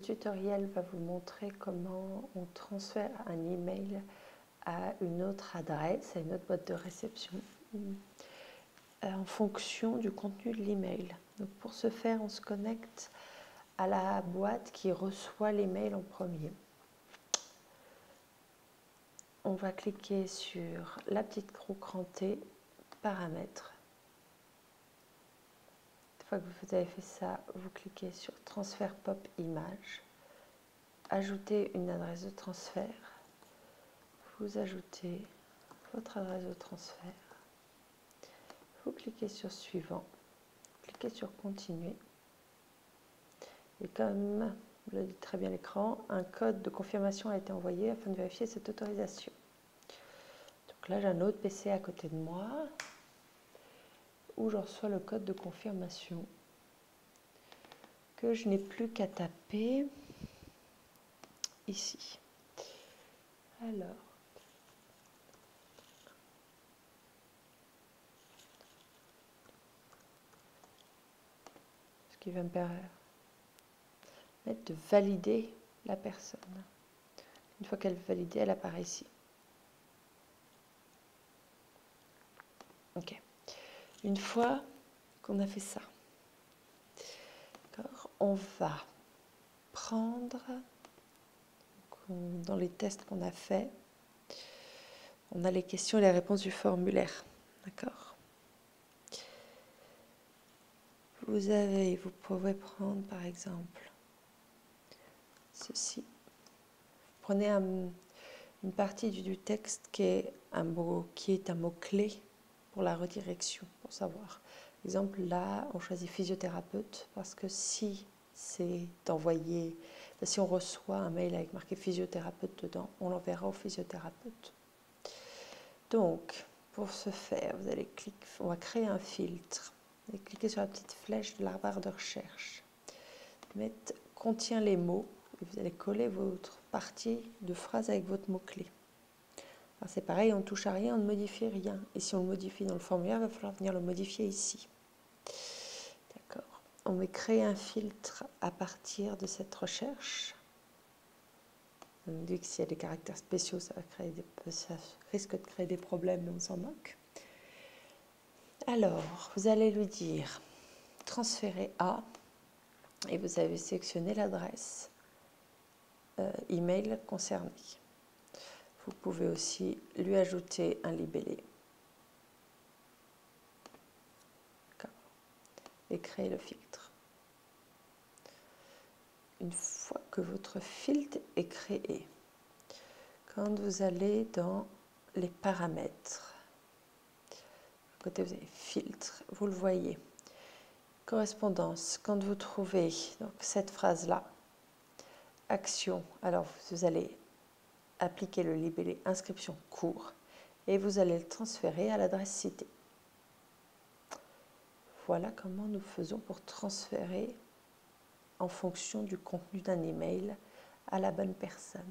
tutoriel va vous montrer comment on transfère un email à une autre adresse, à une autre boîte de réception, en fonction du contenu de l'email. Donc pour ce faire, on se connecte à la boîte qui reçoit l'email en premier. On va cliquer sur la petite roue crantée, paramètres. Une fois que vous avez fait ça, vous cliquez sur transfert pop image, ajouter une adresse de transfert, vous ajoutez votre adresse de transfert, vous cliquez sur suivant, cliquez sur continuer, et comme le dit très bien l'écran, un code de confirmation a été envoyé afin de vérifier cette autorisation. Donc là j'ai un autre PC à côté de moi où je reçois le code de confirmation que je n'ai plus qu'à taper ici. Alors, ce qui va me permettre de valider la personne. Une fois qu'elle est validée, elle apparaît ici. Ok. Une fois qu'on a fait ça, on va prendre, dans les tests qu'on a fait, on a les questions et les réponses du formulaire. D'accord ? Vous pouvez prendre par exemple ceci. Prenez une partie du texte qui est un mot-clé pour la redirection, pour savoir. Par exemple, là, on choisit physiothérapeute parce que si on reçoit un mail avec marqué physiothérapeute dedans, on l'enverra au physiothérapeute. Donc, pour ce faire, on va créer un filtre. Et cliquez sur la petite flèche de la barre de recherche. Mettre contient les mots et vous allez coller votre partie de phrase avec votre mot-clé. C'est pareil, on ne touche à rien, on ne modifie rien. Et si on le modifie dans le formulaire, il va falloir venir le modifier ici. D'accord. On va créer un filtre à partir de cette recherche. On dit que s'il y a des caractères spéciaux, ça risque de créer des problèmes, mais on s'en moque. Alors, vous allez lui dire transférer à, et vous avez sélectionné l'adresse email concernée. Vous pouvez aussi lui ajouter un libellé et créer le filtre. Une fois que votre filtre est créé, quand vous allez dans les paramètres, à côté vous avez filtre, vous le voyez, correspondance, quand vous trouvez donc, cette phrase-là, action, alors vous allez appliquer le libellé inscription cours et vous allez le transférer à l'adresse citée. Voilà comment nous faisons pour transférer en fonction du contenu d'un email à la bonne personne.